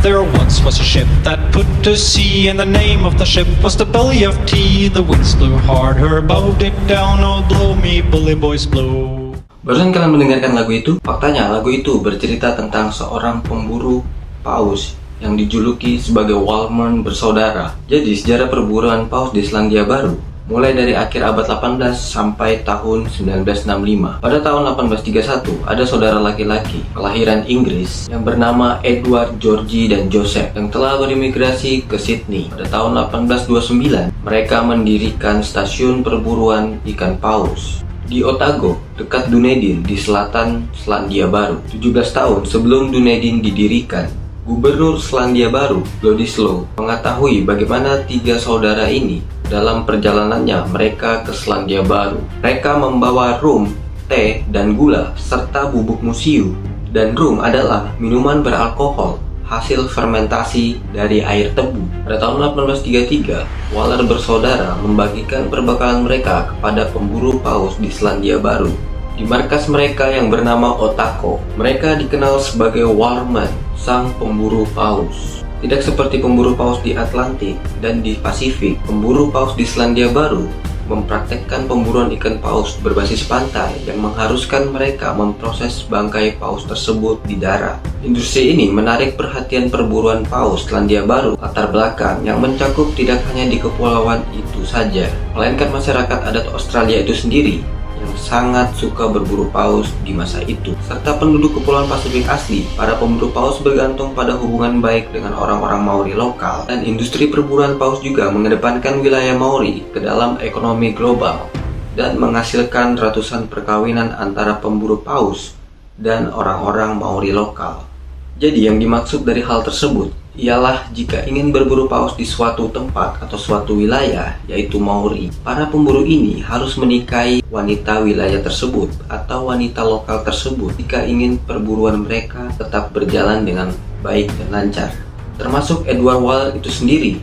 There once was a ship that put to sea, and the name of the ship was the Belly of Tea. The winds blew hard, her bow dipped down, oh blow me bully boys blow. Barusan kalian mendengarkan lagu itu? Faktanya lagu itu bercerita tentang seorang pemburu paus yang dijuluki sebagai Walmern bersaudara. Jadi sejarah perburuan paus di Selandia Baru mulai dari akhir abad 18 sampai tahun 1965. Pada tahun 1831 ada saudara laki-laki kelahiran Inggris yang bernama Edward, Georgie, dan Joseph yang telah berimigrasi ke Sydney. Pada tahun 1829 mereka mendirikan stasiun perburuan ikan paus di Otago, dekat Dunedin di selatan Selandia Baru. 17 tahun sebelum Dunedin didirikan, Gubernur Selandia Baru, Ladislaw, mengetahui bagaimana tiga saudara ini dalam perjalanannya mereka ke Selandia Baru. Mereka membawa rum, teh, dan gula, serta bubuk musiu. Dan rum adalah minuman beralkohol, hasil fermentasi dari air tebu. Pada tahun 1833, Waller bersaudara membagikan perbekalan mereka kepada pemburu paus di Selandia Baru. Di markas mereka yang bernama Otago, mereka dikenal sebagai Walrmen, sang pemburu paus. Tidak seperti pemburu paus di Atlantik dan di Pasifik, pemburu paus di Selandia Baru mempraktekkan pemburuan ikan paus berbasis pantai yang mengharuskan mereka memproses bangkai paus tersebut di darat. Industri ini menarik perhatian perburuan paus Selandia Baru latar belakang yang mencakup tidak hanya di kepulauan itu saja, melainkan masyarakat adat Australia itu sendiri yang sangat suka berburu paus di masa itu, serta penduduk kepulauan Pasifik asli. Para pemburu paus bergantung pada hubungan baik dengan orang-orang Maori lokal, dan industri perburuan paus juga mengedepankan wilayah Maori ke dalam ekonomi global dan menghasilkan ratusan perkawinan antara pemburu paus dan orang-orang Maori lokal. Jadi yang dimaksud dari hal tersebut ialah jika ingin berburu paus di suatu tempat atau suatu wilayah, yaitu Maori, para pemburu ini harus menikahi wanita wilayah tersebut atau wanita lokal tersebut jika ingin perburuan mereka tetap berjalan dengan baik dan lancar. Termasuk Edward Waller itu sendiri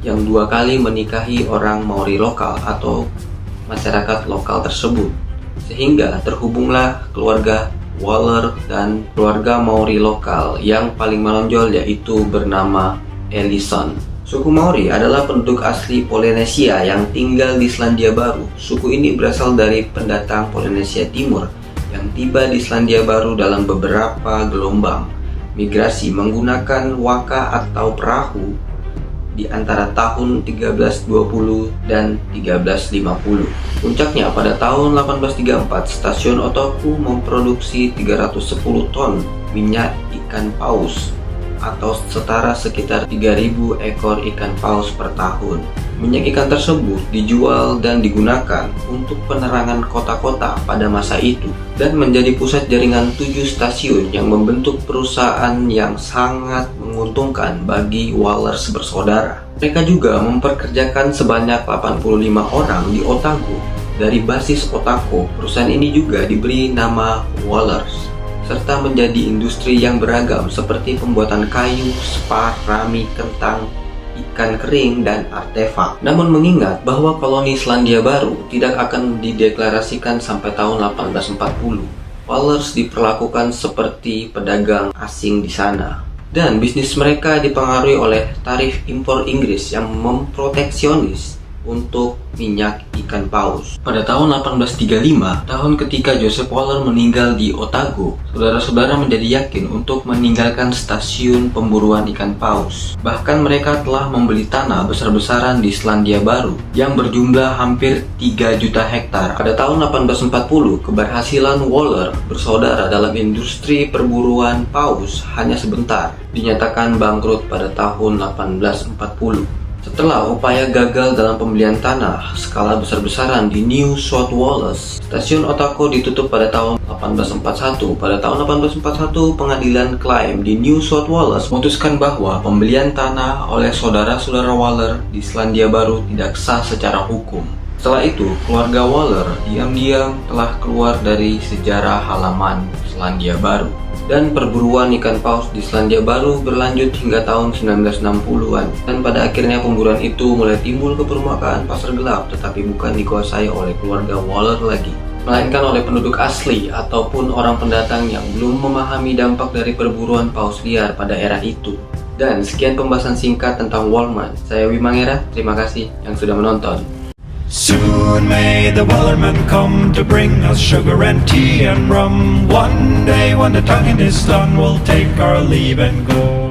yang 2 kali menikahi orang Maori lokal atau masyarakat lokal tersebut, sehingga terhubunglah keluarga Waller dan keluarga Maori lokal yang paling menonjol yaitu bernama Ellison. Suku Maori adalah penduduk asli Polinesia yang tinggal di Selandia Baru. Suku ini berasal dari pendatang Polinesia Timur yang tiba di Selandia Baru dalam beberapa gelombang migrasi menggunakan waka atau perahu di antara tahun 1320 dan 1350. Puncaknya pada tahun 1834, stasiun Otago memproduksi 310 ton minyak ikan paus atau setara sekitar 3.000 ekor ikan paus per tahun. Minyak ikan tersebut dijual dan digunakan untuk penerangan kota-kota pada masa itu dan menjadi pusat jaringan 7 stasiun yang membentuk perusahaan yang sangat menguntungkan bagi Wallers bersaudara. Mereka juga memperkerjakan sebanyak 85 orang di Otago. Dari basis Otago, perusahaan ini juga diberi nama Wallers, serta menjadi industri yang beragam seperti pembuatan kayu, spa, rami, kentang, ikan kering, dan artefak. Namun mengingat bahwa koloni Selandia Baru tidak akan dideklarasikan sampai tahun 1840, Wallers diperlakukan seperti pedagang asing di sana. Dan bisnis mereka dipengaruhi oleh tarif impor Inggris yang memproteksionis untuk minyak ikan paus. Pada tahun 1835, tahun ketika Joseph Waller meninggal di Otago, saudara-saudara menjadi yakin untuk meninggalkan stasiun pemburuan ikan paus. Bahkan mereka telah membeli tanah besar-besaran di Selandia Baru yang berjumlah hampir 3 juta hektar. Pada tahun 1840, keberhasilan Waller bersaudara dalam industri perburuan paus hanya sebentar, dinyatakan bangkrut pada tahun 1840. Setelah upaya gagal dalam pembelian tanah skala besar-besaran di New South Wales, stasiun Otago ditutup pada tahun 1841. Pada tahun 1841, pengadilan klaim di New South Wales memutuskan bahwa pembelian tanah oleh saudara-saudara Waller di Selandia Baru tidak sah secara hukum. Setelah itu, keluarga Waller diam-diam telah keluar dari sejarah halaman Selandia Baru. Dan perburuan ikan paus di Selandia Baru berlanjut hingga tahun 1960-an. Dan pada akhirnya pemburuan itu mulai timbul ke permukaan pasar gelap, tetapi bukan dikuasai oleh keluarga Waller lagi, melainkan oleh penduduk asli ataupun orang pendatang yang belum memahami dampak dari perburuan paus liar pada era itu. Dan sekian pembahasan singkat tentang Walmart. Saya Wimangera, terima kasih yang sudah menonton. Soon may the wellerman come to bring us sugar and tea and rum. One day when the tonguing is done, we'll take our leave and go.